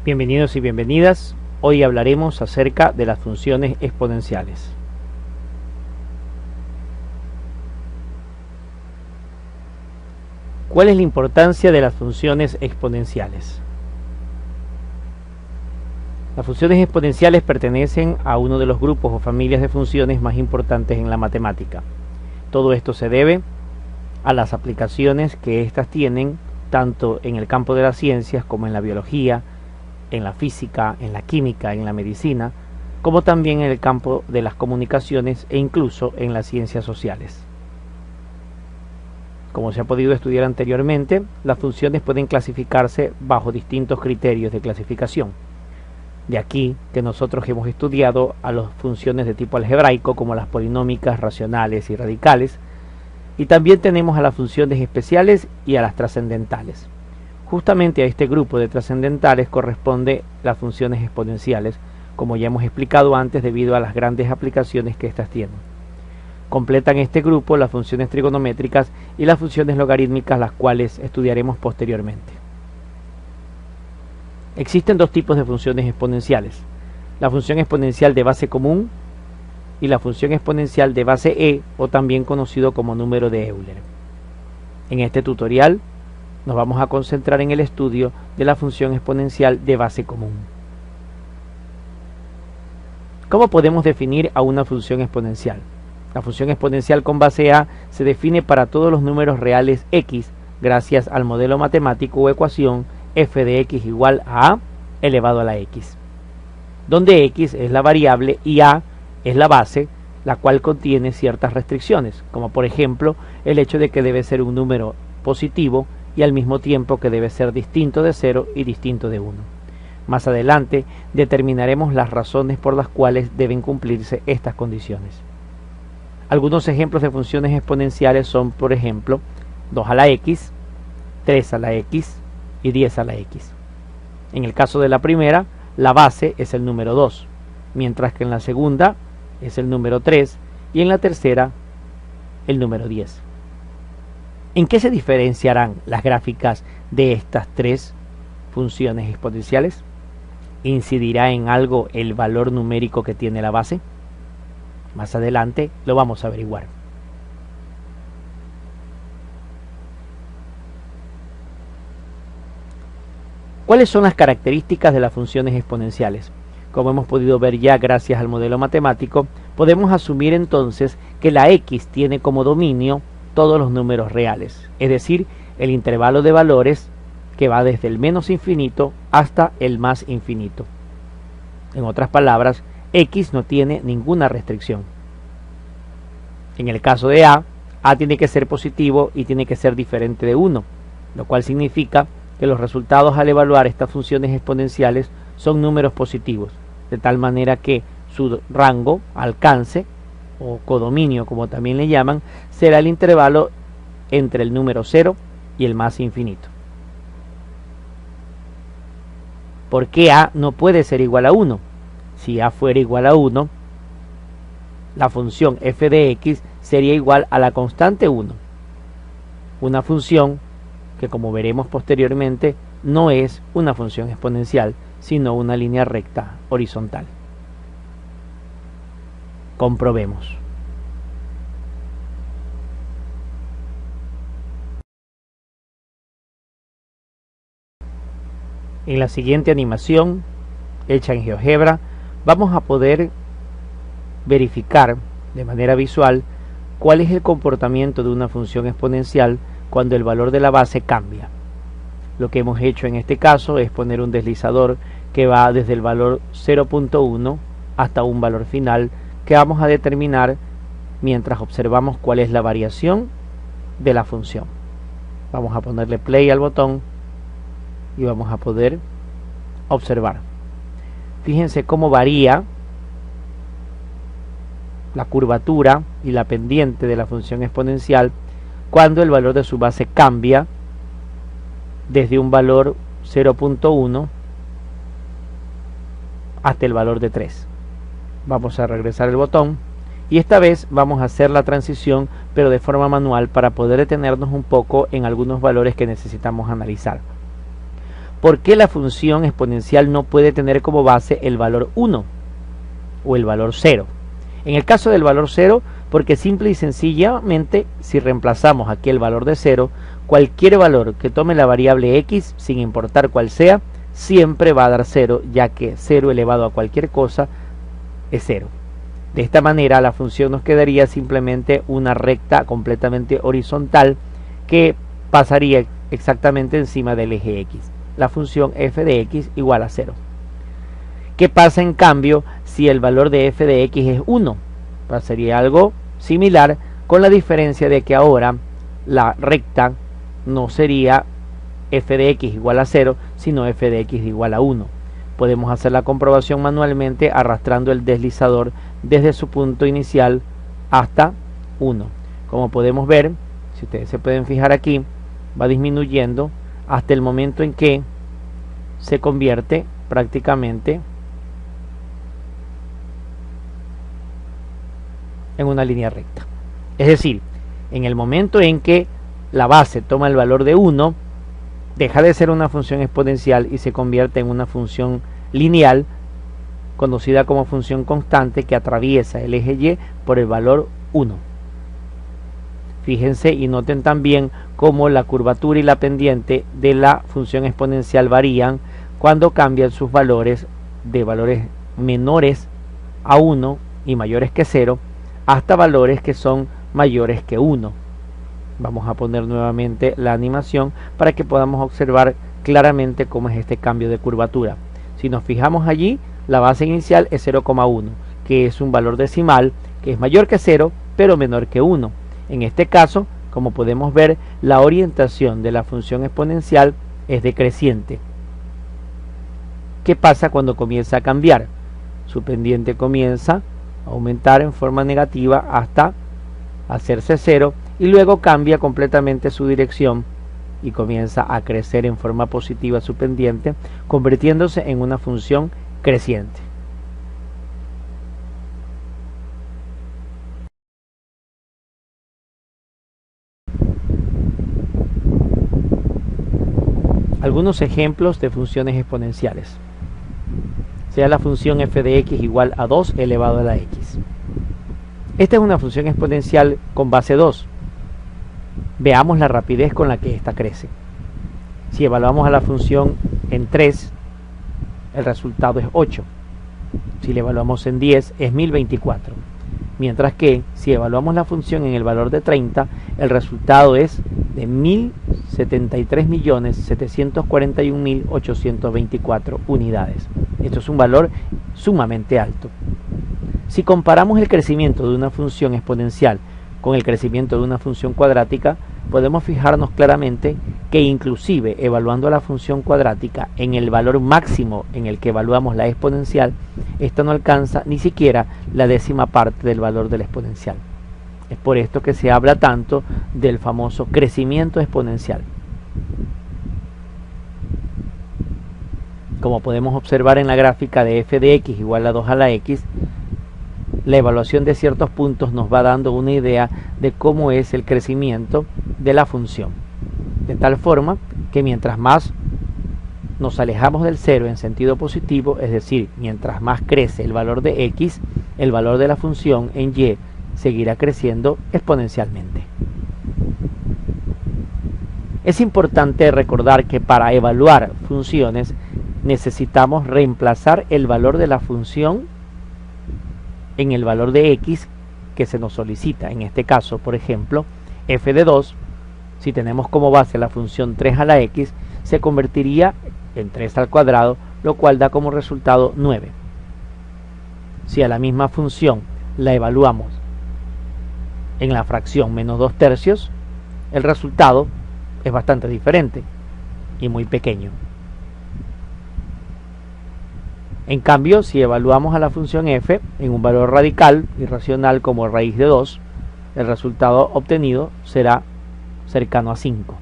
Bienvenidos y bienvenidas. Hoy hablaremos acerca de las funciones exponenciales. ¿Cuál es la importancia de las funciones exponenciales? Las funciones exponenciales pertenecen a uno de los grupos o familias de funciones más importantes en la matemática. Todo esto se debe a las aplicaciones que éstas tienen tanto en el campo de las ciencias como en la biología, en la física, en la química, en la medicina, como también en el campo de las comunicaciones e incluso en las ciencias sociales. Como se ha podido estudiar anteriormente, las funciones pueden clasificarse bajo distintos criterios de clasificación. De aquí que nosotros hemos estudiado a las funciones de tipo algebraico como las polinómicas, racionales y radicales, y también tenemos a las funciones especiales y a las trascendentales. Justamente a este grupo de trascendentales corresponde las funciones exponenciales, como ya hemos explicado antes debido a las grandes aplicaciones que éstas tienen. Completan este grupo las funciones trigonométricas y las funciones logarítmicas, las cuales estudiaremos posteriormente. Existen dos tipos de funciones exponenciales: la función exponencial de base común y la función exponencial de base e, o también conocido como número de Euler. En este tutorial nos vamos a concentrar en el estudio de la función exponencial de base común. ¿Cómo podemos definir a una función exponencial? La función exponencial con base a se define para todos los números reales x gracias al modelo matemático o ecuación f de x igual a elevado a la x, donde x es la variable y a es la base, la cual contiene ciertas restricciones, como por ejemplo el hecho de que debe ser un número positivo y al mismo tiempo que debe ser distinto de 0 y distinto de 1. Más adelante determinaremos las razones por las cuales deben cumplirse estas condiciones. Algunos ejemplos de funciones exponenciales son, por ejemplo, 2 a la x, 3 a la x y 10 a la x. En el caso de la primera, la base es el número 2, mientras que en la segunda es el número 3 y en la tercera el número 10. ¿En qué se diferenciarán las gráficas de estas tres funciones exponenciales? ¿Incidirá en algo el valor numérico que tiene la base? Más adelante lo vamos a averiguar. ¿Cuáles son las características de las funciones exponenciales? Como hemos podido ver ya gracias al modelo matemático, podemos asumir entonces que la x tiene como dominio todos los números reales, es decir, el intervalo de valores que va desde el menos infinito hasta el más infinito. En otras palabras, x no tiene ninguna restricción. En el caso de a tiene que ser positivo y tiene que ser diferente de 1, lo cual significa que los resultados al evaluar estas funciones exponenciales son números positivos, de tal manera que su rango, alcance, o codominio como también le llaman, será el intervalo entre el número 0 y el más infinito. ¿Por qué a no puede ser igual a 1? Si a fuera igual a 1, la función f de x sería igual a la constante 1, una función que, como veremos posteriormente, no es una función exponencial, sino una línea recta horizontal. Comprobemos. En la siguiente animación, hecha en GeoGebra, vamos a poder verificar de manera visual cuál es el comportamiento de una función exponencial cuando el valor de la base cambia. Lo que hemos hecho en este caso es poner un deslizador que va desde el valor 0.1 hasta un valor final que vamos a determinar mientras observamos cuál es la variación de la función. Vamos a ponerle play al botón y vamos a poder observar. Fíjense cómo varía la curvatura y la pendiente de la función exponencial cuando el valor de su base cambia desde un valor 0.1 hasta el valor de 3. Vamos a regresar el botón y esta vez vamos a hacer la transición, pero de forma manual, para poder detenernos un poco en algunos valores que necesitamos analizar. ¿por qué la función exponencial no puede tener como base el valor 1 o el valor 0? En el caso del valor 0, porque simple y sencillamente, si reemplazamos aquí el valor de 0, cualquier valor que tome la variable x, sin importar cuál sea, siempre va a dar 0, ya que 0 elevado a cualquier cosa es 0. De esta manera la función nos quedaría simplemente una recta completamente horizontal que pasaría exactamente encima del eje x. La función f de x igual a 0. ¿Qué pasa en cambio si el valor de f de x es 1? Pasaría algo similar, con la diferencia de que ahora la recta no sería f de x igual a 0, sino f de x igual a 1. Podemos hacer la comprobación manualmente arrastrando el deslizador desde su punto inicial hasta 1. Como podemos ver, si ustedes se pueden fijar aquí, va disminuyendo hasta el momento en que se convierte prácticamente en una línea recta. Es decir, en el momento en que la base toma el valor de 1, deja de ser una función exponencial y se convierte en una función lineal, conocida como función constante, que atraviesa el eje y por el valor 1. Fíjense y noten también cómo la curvatura y la pendiente de la función exponencial varían cuando cambian sus valores de valores menores a 1 y mayores que 0 hasta valores que son mayores que 1. Vamos a poner nuevamente la animación para que podamos observar claramente cómo es este cambio de curvatura. Si nos fijamos allí, la base inicial es 0,1, que es un valor decimal que es mayor que 0 pero menor que 1. En este caso, como podemos ver, la orientación de la función exponencial es decreciente. ¿Qué pasa cuando comienza a cambiar? Su pendiente comienza a aumentar en forma negativa hasta hacerse 0 y luego cambia completamente su dirección y comienza a crecer en forma positiva su pendiente, convirtiéndose en una función creciente. Algunos ejemplos de funciones exponenciales. Sea la función f de x igual a 2 elevado a la x. Esta es una función exponencial con base 2. Veamos la rapidez con la que ésta crece. Si evaluamos a la función en 3, el resultado es 8. Si la evaluamos en 10, es 1024. Mientras que, si evaluamos la función en el valor de 30, el resultado es de 1073.741.824 unidades. Esto es un valor sumamente alto. Si comparamos el crecimiento de una función exponencial con el crecimiento de una función cuadrática, podemos fijarnos claramente que inclusive evaluando la función cuadrática en el valor máximo en el que evaluamos la exponencial, esta no alcanza ni siquiera la décima parte del valor de la exponencial. Es por esto que se habla tanto del famoso crecimiento exponencial. Como podemos observar en la gráfica de f de x igual a 2 a la x, la evaluación de ciertos puntos nos va dando una idea de cómo es el crecimiento de la función. De tal forma que mientras más nos alejamos del 0 en sentido positivo, es decir, mientras más crece el valor de x, el valor de la función en y seguirá creciendo exponencialmente. Es importante recordar que para evaluar funciones necesitamos reemplazar el valor de la función en el valor de x que se nos solicita. En este caso, por ejemplo, f de 2, si tenemos como base la función 3 a la x, se convertiría en 3 al cuadrado, lo cual da como resultado 9. Si a la misma función la evaluamos en la fracción menos 2 tercios, el resultado es bastante diferente y muy pequeño. En cambio, si evaluamos a la función f en un valor radical irracional como raíz de 2, el resultado obtenido será cercano a 5.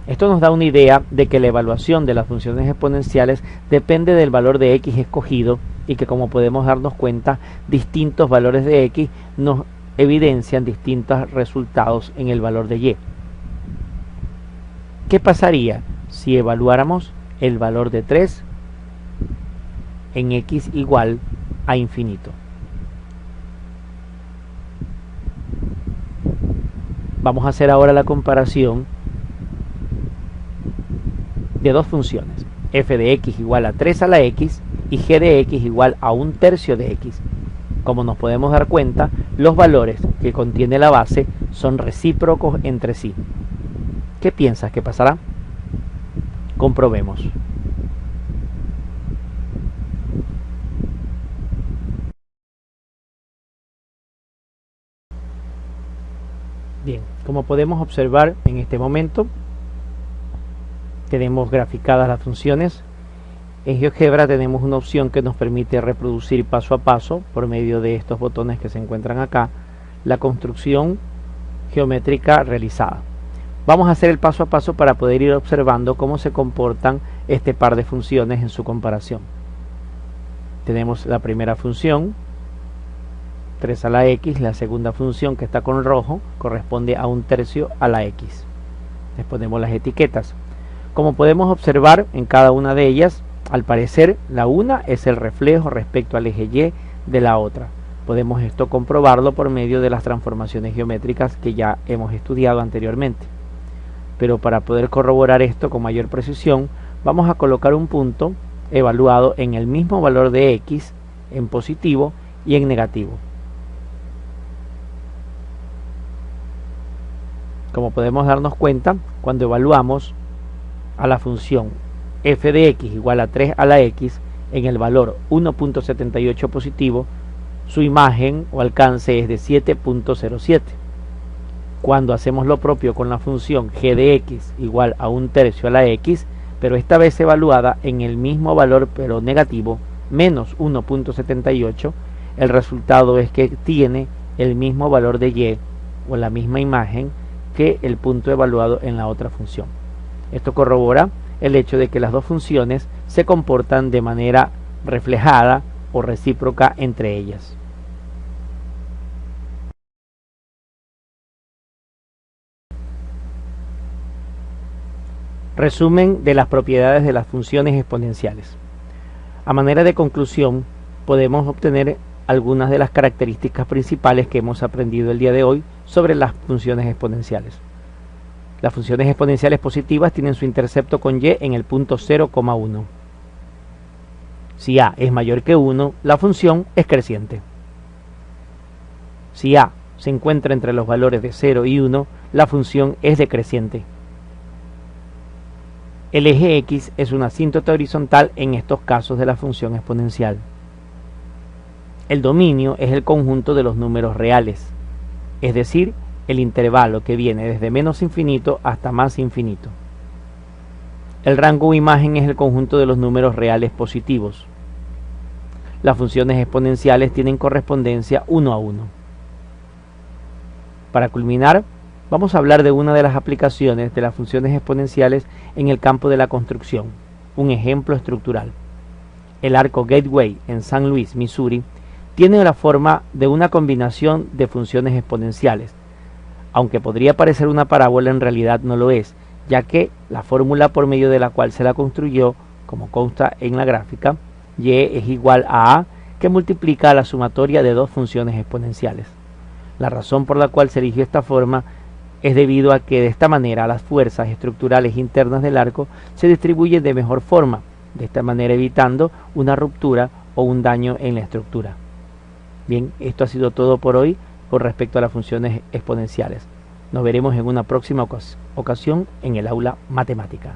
Esto nos da una idea de que la evaluación de las funciones exponenciales depende del valor de x escogido y que, como podemos darnos cuenta, distintos valores de x nos evidencian distintos resultados en el valor de y. ¿Qué pasaría si evaluáramos el valor de 3 en x igual a infinito? Vamos a hacer ahora la comparación de dos funciones, f de x igual a 3 a la x y g de x igual a 1/3 de x. Como nos podemos dar cuenta, los valores que contiene la base son recíprocos entre sí. ¿Qué piensas que pasará? Comprobemos. Bien, como podemos observar en este momento, tenemos graficadas las funciones. En GeoGebra tenemos una opción que nos permite reproducir paso a paso, por medio de estos botones que se encuentran acá, la construcción geométrica realizada. Vamos a hacer el paso a paso para poder ir observando cómo se comportan este par de funciones en su comparación. Tenemos la primera función, 3 a la x, la segunda función que está con rojo corresponde a 1/3 a la x. Les ponemos las etiquetas. Como podemos observar en cada una de ellas, al parecer la una es el reflejo respecto al eje Y de la otra. Podemos esto comprobarlo por medio de las transformaciones geométricas que ya hemos estudiado anteriormente. Pero para poder corroborar esto con mayor precisión, vamos a colocar un punto evaluado en el mismo valor de x en positivo y en negativo. Como podemos darnos cuenta, cuando evaluamos a la función f de x igual a 3 a la x en el valor 1.78 positivo, su imagen o alcance es de 7.07. Cuando hacemos lo propio con la función g de x igual a 1/3 a la x, pero esta vez evaluada en el mismo valor pero negativo, menos 1.78, el resultado es que tiene el mismo valor de y o la misma imagen que el punto evaluado en la otra función. Esto corrobora el hecho de que las dos funciones se comportan de manera reflejada o recíproca entre ellas. Resumen de las propiedades de las funciones exponenciales. A manera de conclusión, podemos obtener algunas de las características principales que hemos aprendido el día de hoy sobre las funciones exponenciales. Las funciones exponenciales positivas tienen su intercepto con y en el punto 0,1. Si a es mayor que 1, la función es creciente. Si a se encuentra entre los valores de 0 y 1, la función es decreciente. El eje x es una asíntota horizontal en estos casos de la función exponencial. El dominio es el conjunto de los números reales, es decir, el intervalo que viene desde menos infinito hasta más infinito. El rango o imagen es el conjunto de los números reales positivos. Las funciones exponenciales tienen correspondencia 1 a 1. Para culminar, vamos a hablar de una de las aplicaciones de las funciones exponenciales en el campo de la construcción, un ejemplo estructural. El arco Gateway en San Luis, Missouri, tiene la forma de una combinación de funciones exponenciales. Aunque podría parecer una parábola, en realidad no lo es, ya que la fórmula por medio de la cual se la construyó, como consta en la gráfica, y es igual a que multiplica la sumatoria de dos funciones exponenciales. La razón por la cual se eligió esta forma es debido a que de esta manera las fuerzas estructurales internas del arco se distribuyen de mejor forma, de esta manera evitando una ruptura o un daño en la estructura. Bien, esto ha sido todo por hoy con respecto a las funciones exponenciales. Nos veremos en una próxima ocasión en el aula matemática.